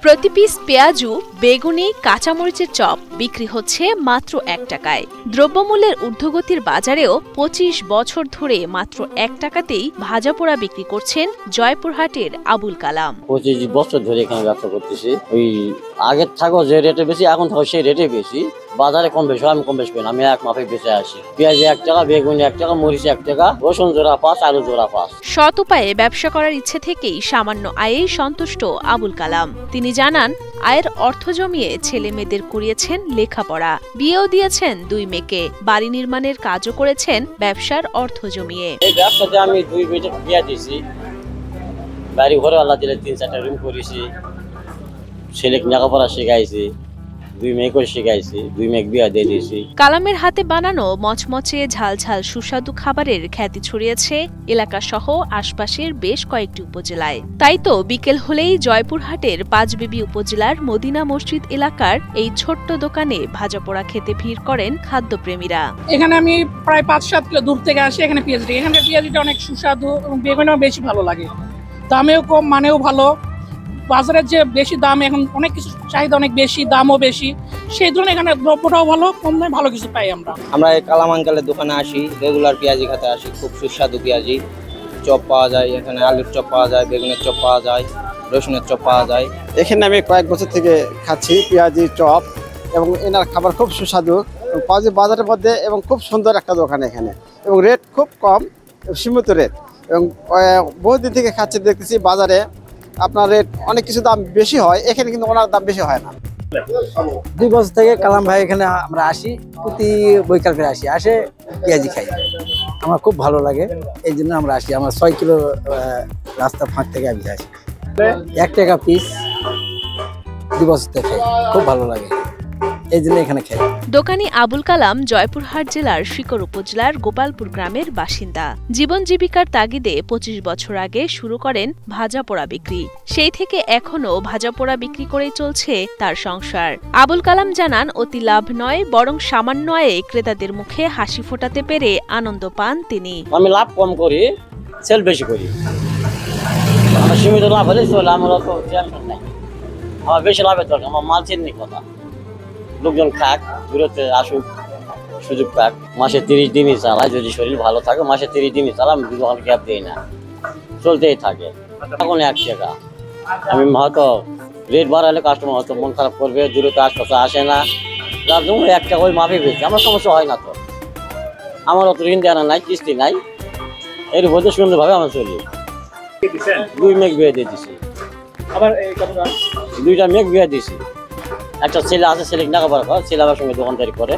প্রতি পিস পেঁয়াজু, বেগুনি, কাঁচামরিচের চপ বিক্রি হচ্ছে মাত্র ১ টাকায়। দ্রব্যমূল্যের ঊর্ধ্বগতির বাজারেও ২৫ বছর ধরে মাত্র ১ টাকাতেই ভাজাপোড়া বিক্রি করছেন জয়পুরহাটের আবুল কালাম। ২৫ বছর ধরে এখানে ব্যবসা করতেছি। ওই আগের থাকো যে রেটে বেশি, এখন থাকো সেই রেটে বেশি। বাজারে কম বেশি, আমি কম বেশি করি না, আমি এক মাপে বেঁচে আসি। পেঁয়াজ ১ টাকা, বেগুনি ১ টাকা, মরিচ ১ টাকা, রসুন জোড়া ৫, আলু জোড়া ৫। সৎ উপায়ে ব্যবসা করার ইচ্ছে থেকেই সামান্য আয়েই সন্তুষ্ট আবুল কালাম। তিনি জানান, আয়ের অর্থ জমিয়ে ছেলে মেয়েদের করিয়েছেন লেখাপড়া, বিয়েও দিয়েছেন ২ মেয়েকে, বাড়ি নির্মাণের কাজও করেছেন ব্যবসার অর্থ জমিয়ে। এই ব্যবসাতে আমি ২ মেয়েকে বিয়ে দিয়েছি, বাড়ি ঘরে আল্লাহ দিলে ৩-৪টা রুম করেছি, ছেলেকে লেখাপড়া শেখাইছি, ২ মেয়েকে শিখাইছি, ২ মেয়েকে বিয়ে দিয়ে দিয়েছি। কালামের হাতে বানানো মচমচে ঝালঝাল সুস্বাদু খাবারের খ্যাতি ছড়িয়েছে এলাকা সহ আশপাশের বেশ কয়েকটি উপজেলায়। তাই তো বিকেল হলেই জয়পুরহাটের পাঁচবিবি উপজেলার মদিনা মসজিদ এলাকার এই ছোট্ট দোকানে ভাজাপোড়া খেতে ভিড় করেন খাদ্যপ্রেমীরা। এখানে আমি প্রায় ৫-৭ কিলো দূর থেকে আসি এখানে পেঁয়াজি। এখানকার পেঁয়াজিটা অনেক সুস্বাদু এবং বেগুনিও বেশি ভালো লাগে, দামেও কম, মানেও ভালো। বাজারের যে বেশি দাম, এখন অনেক কিছু চাহিদা অনেক বেশি, দামও বেশি, সেই ধরনের এখানে দ্রব্যটাও ভালো, কম দামে ভালো কিছু পাই আমরা। এই কালাম আঙ্কেলের দোকানে আসি, রেগুলার পেঁয়াজি খেতে আসি, খুব সুস্বাদু পেঁয়াজি। চপ পাওয়া যায় এখানে, আলুর চপ পাওয়া যায়, বেগুনের চপ পাওয়া যায়, রসুনের চপ পাওয়া যায়। এখানে আমি কয়েক বছর থেকে খাচ্ছি পেঁয়াজি চপ, এবং এনার খাবার খুব সুস্বাদু পাওয়া যায় বাজারের মধ্যে, এবং খুব সুন্দর একটা দোকান এখানে, এবং রেট খুব কম, সীমিত রেট, এবং বহুদিন থেকে খাচ্ছি, দেখতেছি বাজারে আপনার রেট অনেক কিছু দাম বেশি হয়, এখানে কিন্তু ওনার দাম বেশি হয় না। ২ বছর থেকে কালাম ভাই এখানে আমরা আসি, প্রতি বৈকাল করে আসে পেঁয়াজি খাই, আমার খুব ভালো লাগে, এই জন্য আমরা আসি। আমার ৬ কিলো রাস্তা ফাঁক থেকে আমি আসি, ১ টাকা পিস ২ বছর থেকে খাই, খুব ভালো লাগে, এই জন্য এখানে খাই। দোকানি আবুল কালাম জয়পুরহাট জেলার শিকর উপজেলার গোপালপুর গ্রামের বাসিন্দা। জীবন জীবিকার তাগিদে ২৫ বছর আগে শুরু করেন ভাজাপোড়া বিক্রি। সেই থেকে এখনো ভাজাপোড়া বিক্রি করেই চলছে তার সংসার। আবুল কালাম জানান, অতি লাভ নয়, বরং সামান্য আয়ে ক্রেতাদের মুখে হাসি ফোটাতে পেরে আনন্দ পান তিনি। আমি লাভ কম করি, সেল বেশি করি। আমার সীমিত লাভ হলে চলে, আমার অত টেনশন নাই। আমার বেশি লাভের দরকার, আমার মাল চিনি কথা। লোকজন খাক, দূরত্বে আসুক, সুযোগ পাক। মাসে ৩০ দিনই চালাই, যদি শরীর ভালো থাকে মাসে ৩০ দিনই চালাম, দোকান গ্যাপ দিই না, চলতেই থাকে। এখন ১ টাকা আমি হয়তো রেট বাড়ালে কাস্টমার হয়তো মন খারাপ করবে, দূরত্বে আশপাশে আসে না, যার জন্য ১ টাকা ওই মাপে বেশি। আমার সমস্যা হয় না তো, আমার অত ঋণ দেওয়া নাই, কিস্তি নাই, এর মধ্যে সুন্দরভাবে আমার চলি। ২ মেঘ বিয়ে দিয়ে দিছি, ২টা মেঘ বিয়ে দিছি। একটা ছেলে আছে, ছেলে লেখাপড়া করে, ছেলে আমার সঙ্গে দোকানদারি করে।